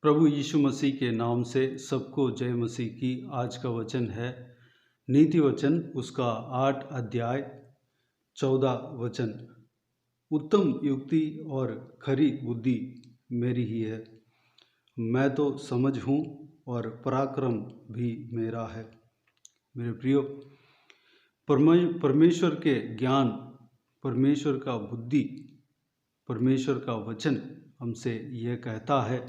प्रभु यीशु मसीह के नाम से सबको जय मसीह की। आज का वचन है नीति वचन, उसका 8 अध्याय 14 वचन। उत्तम युक्ति और खरी बुद्धि मेरी ही है, मैं तो समझ हूँ और पराक्रम भी मेरा है। मेरे प्रियो, परमेश्वर के ज्ञान, परमेश्वर का बुद्धि, परमेश्वर का वचन हमसे यह कहता है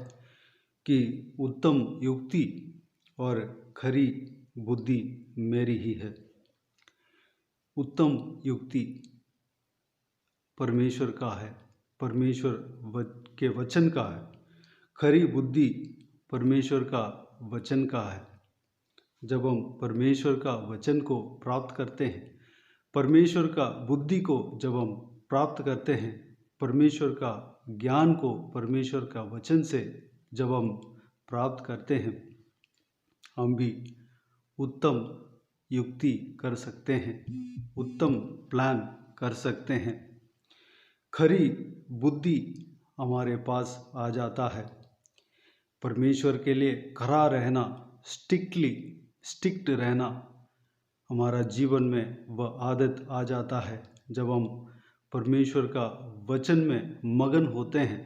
कि उत्तम युक्ति और खरी बुद्धि मेरी ही है। उत्तम युक्ति परमेश्वर का है, परमेश्वर के वचन का है। खरी बुद्धि परमेश्वर का वचन का है। जब हम परमेश्वर का वचन को प्राप्त करते हैं, परमेश्वर का बुद्धि को जब हम प्राप्त करते हैं, परमेश्वर का ज्ञान को परमेश्वर का वचन से जब हम प्राप्त करते हैं, हम भी उत्तम युक्ति कर सकते हैं, उत्तम प्लान कर सकते हैं। खरी बुद्धि हमारे पास आ जाता है। परमेश्वर के लिए खरा रहना, स्टिक्ट रहना हमारा जीवन में वह आदत आ जाता है। जब हम परमेश्वर का वचन में मगन होते हैं,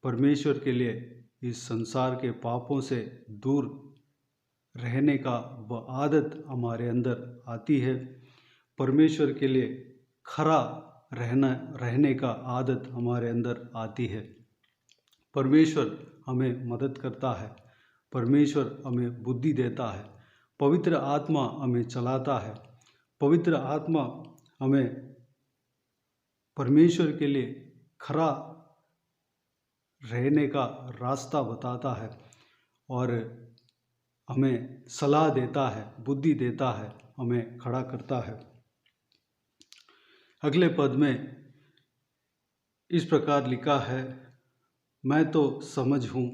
परमेश्वर के लिए इस संसार के पापों से दूर रहने का वह आदत हमारे अंदर आती है। परमेश्वर के लिए खरा रहने का आदत हमारे अंदर आती है। परमेश्वर हमें मदद करता है, परमेश्वर हमें बुद्धि देता है, पवित्र आत्मा हमें चलाता है, पवित्र आत्मा हमें परमेश्वर के लिए खरा रहने का रास्ता बताता है और हमें सलाह देता है, बुद्धि देता है, हमें खड़ा करता है। अगले पद में इस प्रकार लिखा है, मैं तो समझ हूँ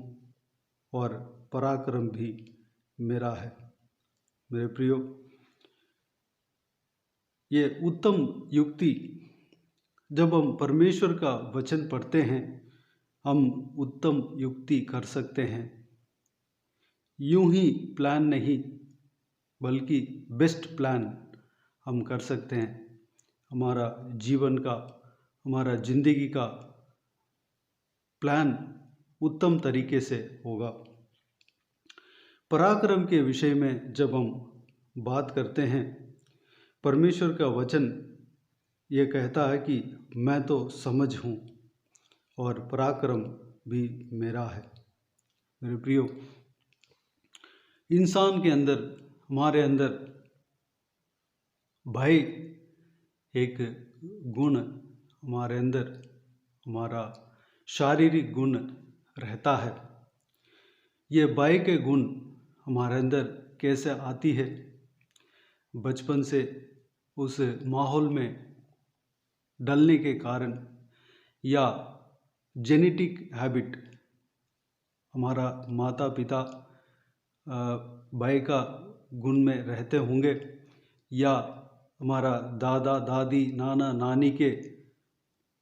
और पराक्रम भी मेरा है। मेरे प्रियो, ये उत्तम युक्ति, जब हम परमेश्वर का वचन पढ़ते हैं, हम उत्तम युक्ति कर सकते हैं। यूं ही प्लान नहीं, बल्कि बेस्ट प्लान हम कर सकते हैं। हमारा जीवन का, हमारा जिंदगी का प्लान उत्तम तरीके से होगा। पराक्रम के विषय में जब हम बात करते हैं, परमेश्वर का वचन ये कहता है कि मैं तो समझ हूँ और पराक्रम भी मेरा है। मेरे प्रियो, इंसान के अंदर, हमारे अंदर भय एक गुण, हमारे अंदर हमारा शारीरिक गुण रहता है। ये भय के गुण हमारे अंदर कैसे आती है? बचपन से उस माहौल में डलने के कारण या जेनेटिक हैबिट, हमारा माता पिता भय का गुण में रहते होंगे, या हमारा दादा दादी, नाना नानी के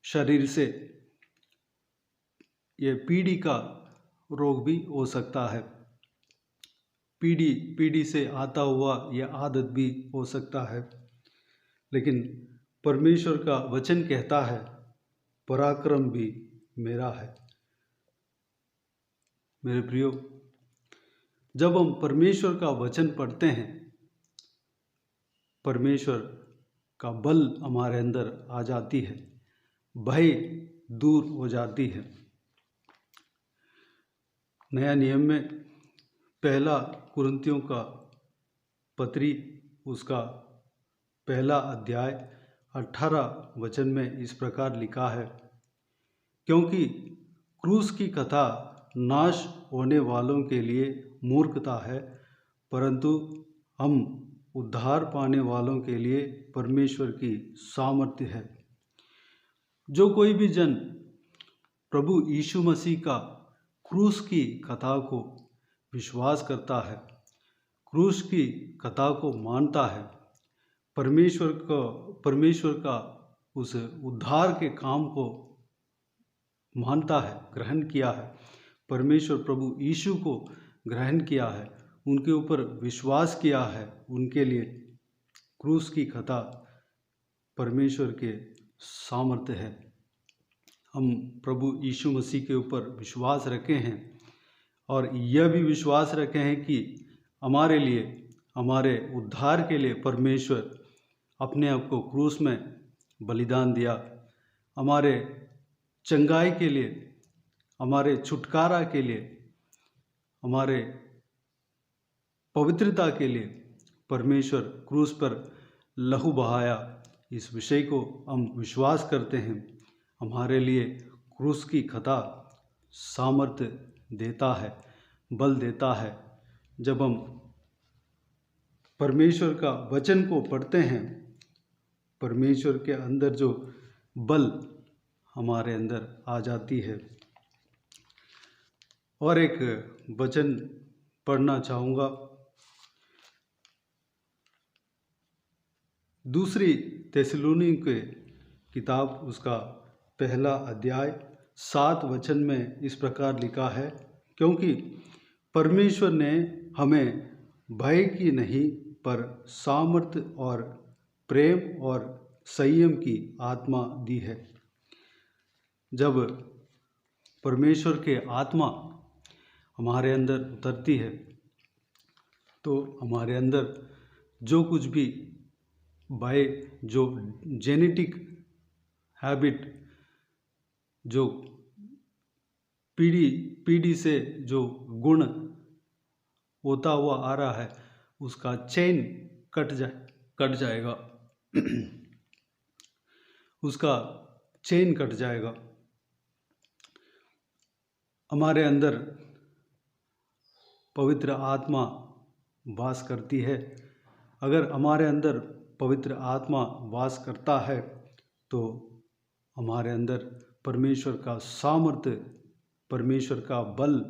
शरीर से ये पीढ़ी का रोग भी हो सकता है। पीढ़ी से आता हुआ यह आदत भी हो सकता है। लेकिन परमेश्वर का वचन कहता है, पराक्रम भी मेरा है। मेरे प्रियो, जब हम परमेश्वर का वचन पढ़ते हैं, परमेश्वर का बल हमारे अंदर आ जाती है, भय दूर हो जाती है। नया नियम में पहला कुरिन्थियों का पत्री, उसका पहला अध्याय 18 वचन में इस प्रकार लिखा है, क्योंकि क्रूस की कथा नाश होने वालों के लिए मूर्खता है, परंतु हम उद्धार पाने वालों के लिए परमेश्वर की सामर्थ्य है। जो कोई भी जन प्रभु यीशु मसीह का क्रूस की कथा को विश्वास करता है, क्रूस की कथा को मानता है, परमेश्वर का उस उद्धार के काम को मानता है, ग्रहण किया है, परमेश्वर प्रभु यीशु को ग्रहण किया है, उनके ऊपर विश्वास किया है, उनके लिए क्रूस की कथा परमेश्वर के सामर्थ्य है। हम प्रभु यीशु मसीह के ऊपर विश्वास रखे हैं और यह भी विश्वास रखे हैं कि हमारे लिए, हमारे उद्धार के लिए परमेश्वर अपने आप को क्रूस में बलिदान दिया। हमारे चंगाई के लिए, हमारे छुटकारा के लिए, हमारे पवित्रता के लिए परमेश्वर क्रूस पर लहू बहाया। इस विषय को हम विश्वास करते हैं। हमारे लिए क्रूस की कथा सामर्थ्य देता है, बल देता है। जब हम परमेश्वर का वचन को पढ़ते हैं, परमेश्वर के अंदर जो बल हमारे अंदर आ जाती है। और एक वचन पढ़ना चाहूँगा, दूसरी थिस्सलुनीके किताब उसका पहला अध्याय 7 वचन में इस प्रकार लिखा है, क्योंकि परमेश्वर ने हमें भय की नहीं पर सामर्थ्य और प्रेम और संयम की आत्मा दी है। जब परमेश्वर के आत्मा हमारे अंदर उतरती है तो हमारे अंदर जो कुछ भी भय, जो जेनेटिक हैबिट, जो पीढ़ी से जो गुण होता हुआ आ रहा है, उसका चेन कट जाएगा उसका चेन कट जाएगा। हमारे अंदर पवित्र आत्मा वास करती है। अगर हमारे अंदर पवित्र आत्मा वास करता है तो हमारे अंदर परमेश्वर का सामर्थ्य, परमेश्वर का बल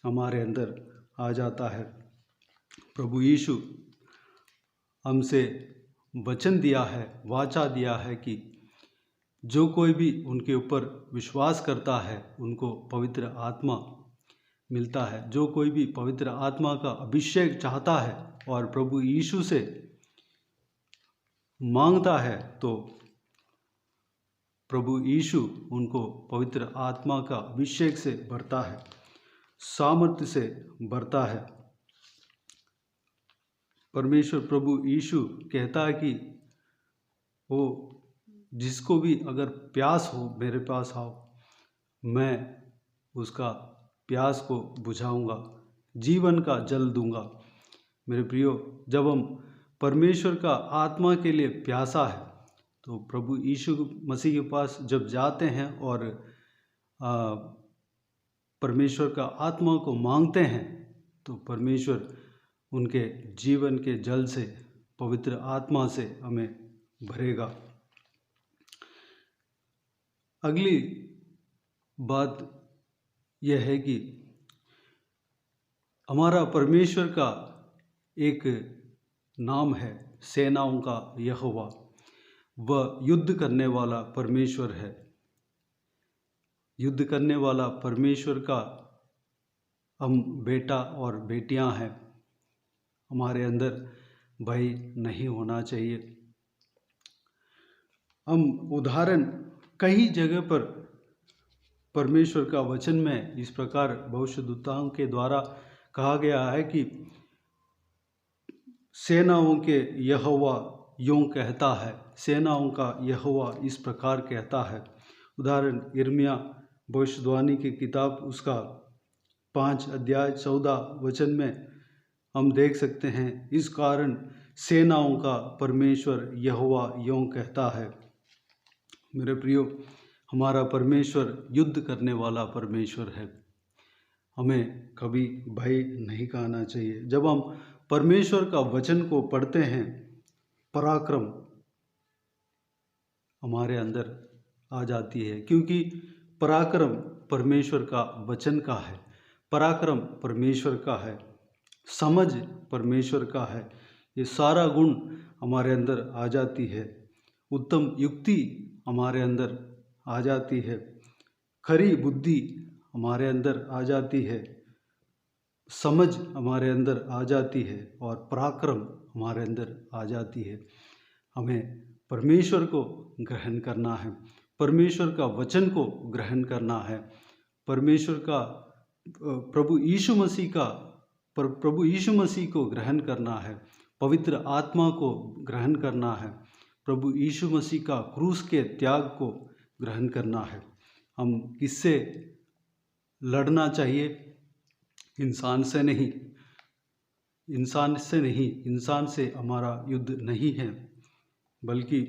हमारे अंदर आ जाता है। प्रभु यीशु हमसे वचन दिया है, वाचा दिया है कि जो कोई भी उनके ऊपर विश्वास करता है उनको पवित्र आत्मा मिलता है। जो कोई भी पवित्र आत्मा का अभिषेक चाहता है और प्रभु यीशु से मांगता है तो प्रभु यीशु उनको पवित्र आत्मा का अभिषेक से भरता है, सामर्थ्य से भरता है। परमेश्वर प्रभु यीशु कहता है कि वो जिसको भी अगर प्यास हो मेरे पास आओ, मैं उसका प्यास को बुझाऊंगा, जीवन का जल दूंगा। मेरे प्रियो, जब हम परमेश्वर का आत्मा के लिए प्यासा है तो प्रभु यीशु मसीह के पास जब जाते हैं और परमेश्वर का आत्मा को मांगते हैं तो परमेश्वर उनके जीवन के जल से, पवित्र आत्मा से हमें भरेगा। अगली बात यह है कि हमारा परमेश्वर का एक नाम है, सेनाओं का यहोवा। वह युद्ध करने वाला परमेश्वर है। युद्ध करने वाला परमेश्वर का हम बेटा और बेटियां हैं। हमारे अंदर भय नहीं होना चाहिए। हम उदाहरण कई जगह पर परमेश्वर का वचन में इस प्रकार भविष्यद्वक्ताओं के द्वारा कहा गया है कि सेनाओं के यहोवा यूं कहता है, सेनाओं का यहोवा इस प्रकार कहता है। उदाहरण यिर्मयाह भविष्यवाणी की किताब उसका 5 अध्याय 14 वचन में हम देख सकते हैं, इस कारण सेनाओं का परमेश्वर यहोवा यूं कहता है। मेरे प्रियो, हमारा परमेश्वर युद्ध करने वाला परमेश्वर है। हमें कभी भय नहीं खाना चाहिए। जब हम परमेश्वर का वचन को पढ़ते हैं, पराक्रम हमारे अंदर आ जाती है, क्योंकि पराक्रम परमेश्वर का वचन का है, पराक्रम परमेश्वर का है, समझ परमेश्वर का है। ये सारा गुण हमारे अंदर आ जाती है। उत्तम युक्ति हमारे अंदर आ जाती है, खरी बुद्धि हमारे अंदर आ जाती है, समझ हमारे अंदर आ जाती है और पराक्रम हमारे अंदर आ जाती है। हमें परमेश्वर को ग्रहण करना है, परमेश्वर का वचन को ग्रहण करना है, परमेश्वर का प्रभु यीशु मसीह को ग्रहण करना है, पवित्र आत्मा को ग्रहण करना है, प्रभु यीशु मसीह का क्रूस के त्याग को ग्रहण करना है। हम किससे लड़ना चाहिए? इंसान से नहीं, इंसान से हमारा युद्ध नहीं है, बल्कि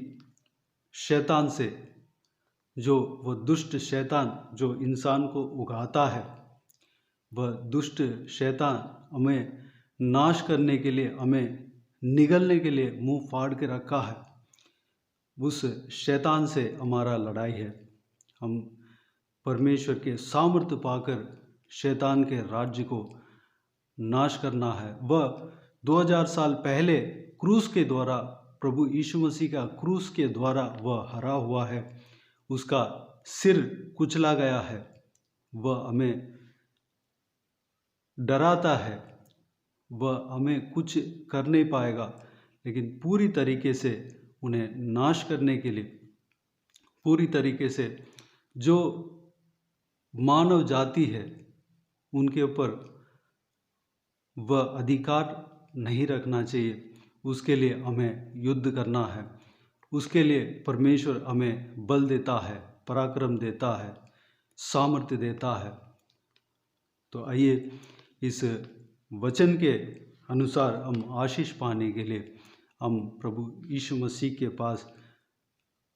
शैतान से, जो वो दुष्ट शैतान जो इंसान को उगाता है, वह दुष्ट शैतान हमें नाश करने के लिए, हमें निगलने के लिए मुंह फाड़ के रखा है। उस शैतान से हमारा लड़ाई है। हम परमेश्वर के सामर्थ्य पाकर शैतान के राज्य को नाश करना है। वह 2000 साल पहले क्रूस के द्वारा, प्रभु यीशु मसीह का क्रूस के द्वारा वह हरा हुआ है, उसका सिर कुचला गया है। वह हमें डराता है, वह हमें कुछ कर नहीं पाएगा, लेकिन पूरी तरीके से उन्हें नाश करने के लिए, पूरी तरीके से जो मानव जाति है उनके ऊपर वह अधिकार नहीं रखना चाहिए। उसके लिए हमें युद्ध करना है, उसके लिए परमेश्वर हमें बल देता है, पराक्रम देता है, सामर्थ्य देता है। तो आइए इस वचन के अनुसार हम आशीष पाने के लिए हम प्रभु यीशु मसीह के पास,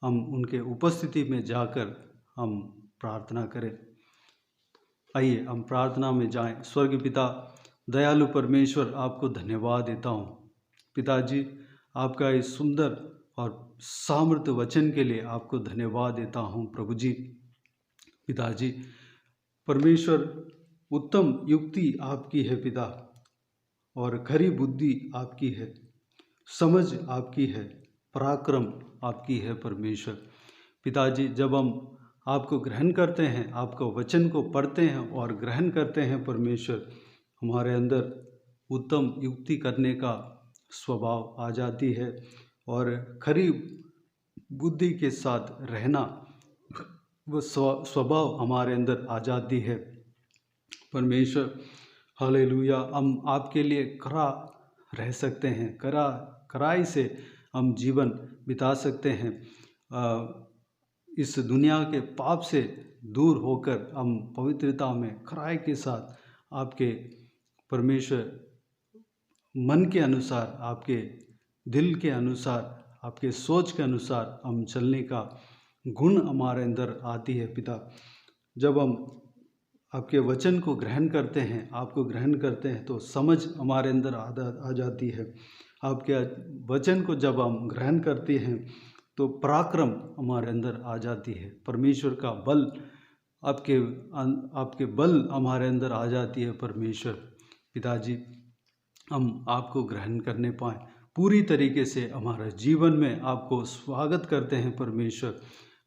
हम उनके उपस्थिति में जाकर हम प्रार्थना करें। आइए हम प्रार्थना में जाएं। स्वर्ग पिता, दयालु परमेश्वर, आपको धन्यवाद देता हूँ। पिताजी, आपका इस सुंदर और सामर्थ्य वचन के लिए आपको धन्यवाद देता हूँ। प्रभु जी, पिताजी, परमेश्वर, उत्तम युक्ति आपकी है पिता, और खरी बुद्धि आपकी है, समझ आपकी है, पराक्रम आपकी है परमेश्वर। पिताजी, जब हम आपको ग्रहण करते हैं, आपको वचन को पढ़ते हैं और ग्रहण करते हैं परमेश्वर, हमारे अंदर उत्तम युक्ति करने का स्वभाव आ जाती है और खरी बुद्धि के साथ रहना, वह स्वभाव हमारे अंदर आ जाती है परमेश्वर। हालेलुया। हम आपके लिए खरा रह सकते हैं, खराई से हम जीवन बिता सकते हैं। इस दुनिया के पाप से दूर होकर हम पवित्रता में खराई के साथ आपके परमेश्वर मन के अनुसार, आपके दिल के अनुसार, आपके सोच के अनुसार हम चलने का गुण हमारे अंदर आती है पिता। जब हम आपके वचन को ग्रहण करते हैं, आपको ग्रहण करते हैं, तो समझ हमारे अंदर आ जाती है। आपके वचन को जब हम ग्रहण करते हैं तो पराक्रम हमारे अंदर आ जाती है। परमेश्वर का बल, आपके बल हमारे अंदर आ जाती है परमेश्वर। पिताजी, हम आपको ग्रहण करने पाएँ, पूरी तरीके से हमारे जीवन में आपको स्वागत करते हैं परमेश्वर।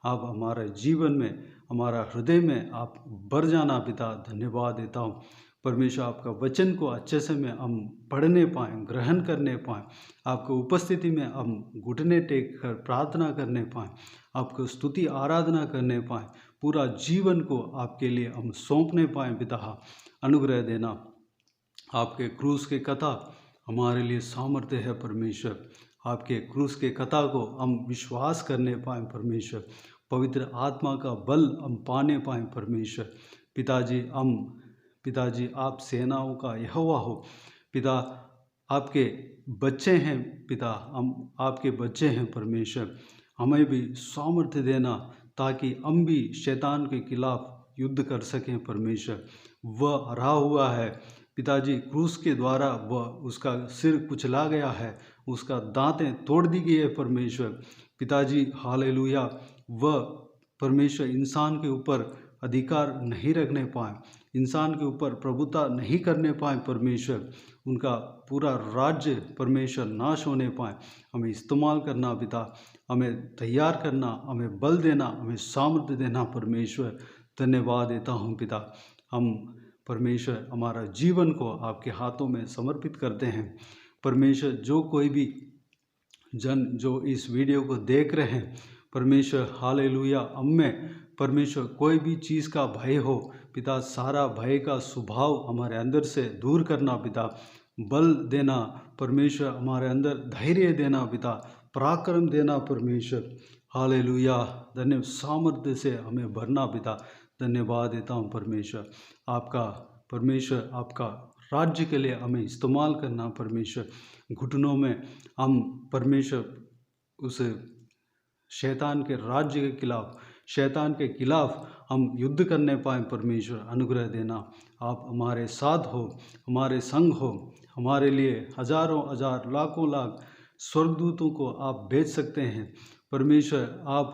आप हमारे जीवन में, हमारा हृदय में आप भर जाना पिता। धन्यवाद देता हूँ परमेश्वर, आपका वचन को अच्छे से में हम पढ़ने पाएँ, ग्रहण करने पाएँ, आपको उपस्थिति में हम घुटने टेक कर प्रार्थना करने पाएँ, आपको स्तुति आराधना करने पाएँ, पूरा जीवन को आपके लिए हम सौंपने पाएँ पिता। अनुग्रह देना। आपके क्रूस के कथा हमारे लिए सामर्थ्य है परमेश्वर। आपके क्रूस के कथा को हम विश्वास करने पाएँ परमेश्वर, पवित्र आत्मा का बल हम पाने पाएँ परमेश्वर। पिताजी, आप सेनाओं का यहोवा हो पिता। आपके बच्चे हैं पिता, हम आपके बच्चे हैं परमेश्वर। हमें भी सामर्थ्य देना ताकि हम भी शैतान के खिलाफ युद्ध कर सकें परमेश्वर। वह हरा हुआ है पिताजी, क्रूस के द्वारा वह, उसका सिर कुचला गया है, उसका दांतें तोड़ दी गई है परमेश्वर। पिताजी, हालेलुया। वह परमेश्वर इंसान के ऊपर अधिकार नहीं रखने पाए, इंसान के ऊपर प्रभुता नहीं करने पाए परमेश्वर। उनका पूरा राज्य परमेश्वर नाश होने पाए। हमें इस्तेमाल करना पिता, हमें तैयार करना, हमें बल देना, हमें सामर्थ्य देना परमेश्वर। धन्यवाद देता हूँ पिता। हम परमेश्वर हमारा जीवन को आपके हाथों में समर्पित करते हैं। परमेश्वर जो कोई भी जन जो इस वीडियो को देख रहे हैं, परमेश्वर हालेलुया, हम में परमेश्वर कोई भी चीज़ का भय हो पिता, सारा भय का स्वभाव हमारे अंदर से दूर करना पिता, बल देना परमेश्वर, हमारे अंदर धैर्य देना पिता, पराक्रम देना परमेश्वर, हालेलुया, धन्य सामर्थ्य से हमें भरना पिता। धन्यवाद देता हूँ परमेश्वर, आपका परमेश्वर आपका राज्य के लिए हमें इस्तेमाल करना परमेश्वर। घुटनों में हम परमेश्वर उस शैतान के राज्य के खिलाफ, शैतान के खिलाफ हम युद्ध करने पाएँ परमेश्वर, अनुग्रह देना। आप हमारे साथ हो, हमारे संग हो, हमारे लिए हजारों हजार लाखों लाख स्वर्गदूतों को आप भेज सकते हैं परमेश्वर, आप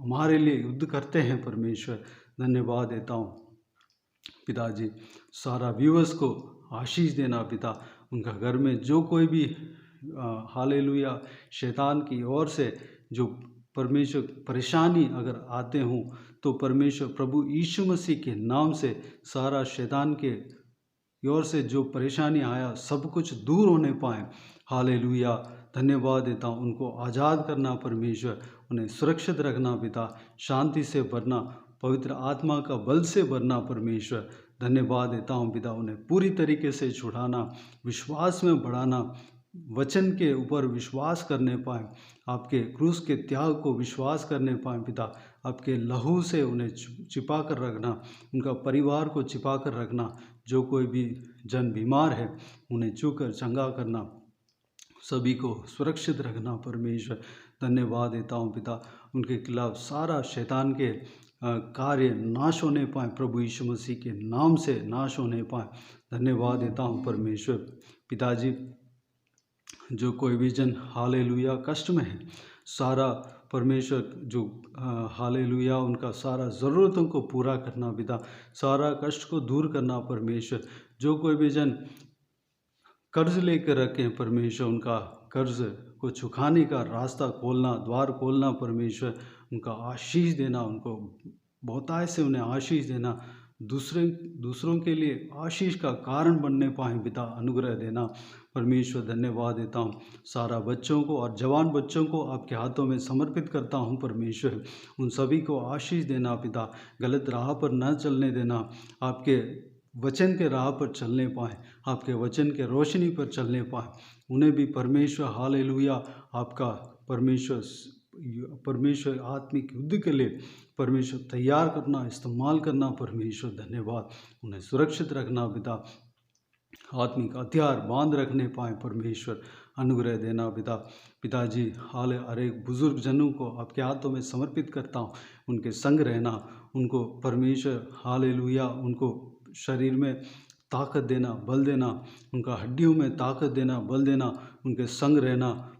हमारे लिए युद्ध करते हैं परमेश्वर। धन्यवाद देता हूँ पिताजी, सारा व्यूअर्स को आशीष देना पिता, उनका घर में जो कोई भी हालेलुया शैतान की ओर से जो परमेश्वर परेशानी अगर आते हों तो परमेश्वर प्रभु यीशु मसीह के नाम से सारा शैतान के ओर से जो परेशानी आया सब कुछ दूर होने पाए। हालेलुया, धन्यवाद देता हूँ, उनको आज़ाद करना परमेश्वर, उन्हें सुरक्षित रखना पिता, शांति से भरना, पवित्र आत्मा का बल से भरना परमेश्वर। धन्यवाद देता हूँ पिता, उन्हें पूरी तरीके से छुड़ाना, विश्वास में बढ़ाना, वचन के ऊपर विश्वास करने पाएँ, आपके क्रूस के त्याग को विश्वास करने पाएँ पिता, आपके लहू से उन्हें छिपा कर रखना, उनका परिवार को छिपा कर रखना, जो कोई भी जन बीमार है उन्हें छूकर चंगा करना, सभी को सुरक्षित रखना परमेश्वर। धन्यवाद देता हूँ पिता, उनके खिलाफ सारा शैतान के कार्य नाश होने पाए, प्रभु यीशु मसीह के नाम से नाश होने पाए। धन्यवाद देता हूँ परमेश्वर। पिताजी, जो कोई भी जन हालेलुया कष्ट में है, सारा परमेश्वर जो हालेलुया उनका सारा ज़रूरतों को पूरा करना पिता, सारा कष्ट को दूर करना परमेश्वर। जो कोई भी जन कर्ज लेकर रखे हैं परमेश्वर, उनका कर्ज को चुकाने का रास्ता खोलना, द्वार खोलना परमेश्वर, उनका आशीष देना, उनको बहुतायत से उन्हें आशीष देना, दूसरों के लिए आशीष का कारण बनने पाएँ पिता, अनुग्रह देना परमेश्वर। धन्यवाद देता हूँ, सारा बच्चों को और जवान बच्चों को आपके हाथों में समर्पित करता हूँ परमेश्वर, उन सभी को आशीष देना पिता, गलत राह पर न चलने देना, आपके वचन के राह पर चलने पाएँ, आपके वचन के रोशनी पर चलने पाएँ, उन्हें भी परमेश्वर हालेलुया आपका परमेश्वर आत्मिक युद्ध के लिए परमेश्वर तैयार करना, इस्तेमाल करना परमेश्वर। धन्यवाद, उन्हें सुरक्षित रखना पिता, आत्मिक हथियार बांध रखने पाएँ परमेश्वर, अनुग्रह देना पिता। पिताजी, हाल हर एक बुजुर्ग जनों को आपके हाथों में समर्पित करता हूँ, उनके संग रहना, उनको परमेश्वर हालेलुया उनको शरीर में ताकत देना, बल देना, उनका हड्डियों में ताकत देना, बल देना, उनके संग रहना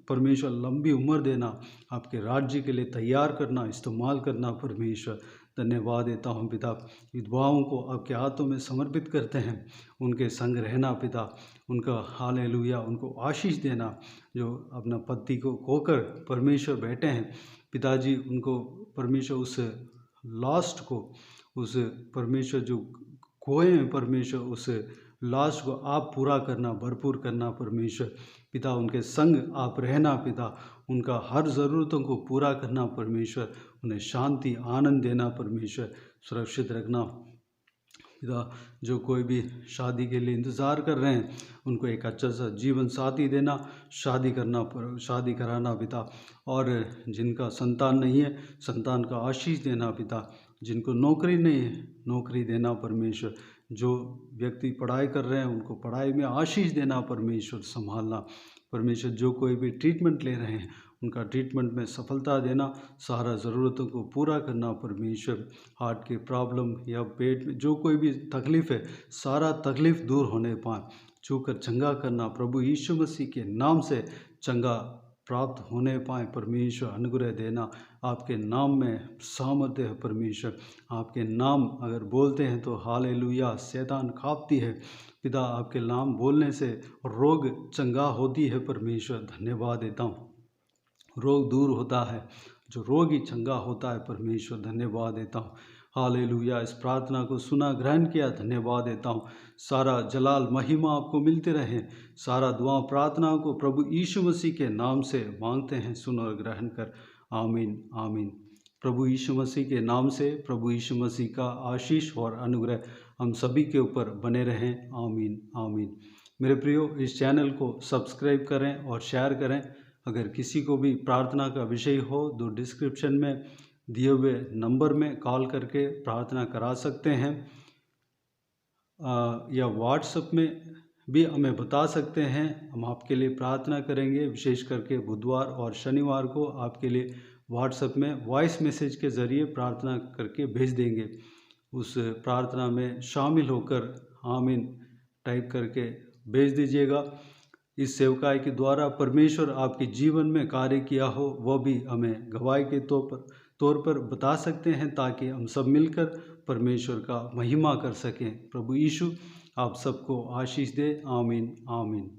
परमेश्वर लंबी उम्र देना, आपके राज्य के लिए तैयार करना, इस्तेमाल करना परमेश्वर। धन्यवाद देता हूँ पिता, विधवाओं को आपके हाथों में समर्पित करते हैं, उनके संग रहना पिता, उनका हालेलुया उनको आशीष देना, जो अपना पति को खोकर परमेश्वर बैठे हैं पिताजी, उनको परमेश्वर उस लास्ट को, उस परमेश्वर जो खोए हैं परमेश्वर, उस लास्ट को आप पूरा करना, भरपूर करना परमेश्वर पिता, उनके संग आप रहना पिता, उनका हर ज़रूरतों को पूरा करना परमेश्वर, उन्हें शांति आनंद देना परमेश्वर, सुरक्षित रखना पिता। जो कोई भी शादी के लिए इंतज़ार कर रहे हैं उनको एक अच्छा सा जीवन साथी देना, शादी कराना पिता, और जिनका संतान नहीं है संतान का आशीष देना पिता, जिनको नौकरी नहीं है नौकरी देना परमेश्वर, जो व्यक्ति पढ़ाई कर रहे हैं उनको पढ़ाई में आशीष देना परमेश्वर, संभालना परमेश्वर। जो कोई भी ट्रीटमेंट ले रहे हैं उनका ट्रीटमेंट में सफलता देना, सारा ज़रूरतों को पूरा करना परमेश्वर। हार्ट की प्रॉब्लम या पेट में जो कोई भी तकलीफ़ है, सारा तकलीफ़ दूर होने पाए, छूकर चंगा करना, प्रभु यीशु मसीह के नाम से चंगा प्राप्त होने पाए परमेश्वर, अनुग्रह देना। आपके नाम में सामर्थ्य है परमेश्वर, आपके नाम अगर बोलते हैं तो हालेलुया शैतान काँपती है पिता, आपके नाम बोलने से रोग चंगा होती है परमेश्वर। धन्यवाद देता हूँ, रोग दूर होता है, जो रोग ही चंगा होता है परमेश्वर। धन्यवाद देता हूँ, हालेलुया। इस प्रार्थना को सुना, ग्रहण किया, धन्यवाद देता हूँ। सारा जलाल महिमा आपको मिलते रहे। सारा दुआ प्रार्थना को प्रभु यीशु मसीह के नाम से मांगते हैं, सुन और ग्रहण कर। आमीन आमीन। प्रभु यीशु मसीह के नाम से प्रभु यीशु मसीह का आशीष और अनुग्रह हम सभी के ऊपर बने रहें। आमीन आमीन। मेरे प्रियो, इस चैनल को सब्सक्राइब करें और शेयर करें। अगर किसी को भी प्रार्थना का विषय हो तो डिस्क्रिप्शन में दिए हुए नंबर में कॉल करके प्रार्थना करा सकते हैं, या व्हाट्सएप में भी हमें बता सकते हैं। हम आपके लिए प्रार्थना करेंगे। विशेष करके बुधवार और शनिवार को आपके लिए व्हाट्सएप में वॉइस मैसेज के ज़रिए प्रार्थना करके भेज देंगे। उस प्रार्थना में शामिल होकर आमीन टाइप करके भेज दीजिएगा। इस सेवकाई के द्वारा परमेश्वर आपके जीवन में कार्य किया हो वह भी हमें गवाही के तौर पर बता सकते हैं, ताकि हम सब मिलकर परमेश्वर का महिमा कर सकें। प्रभु यीशु आप सबको आशीष दे। आमीन आमीन।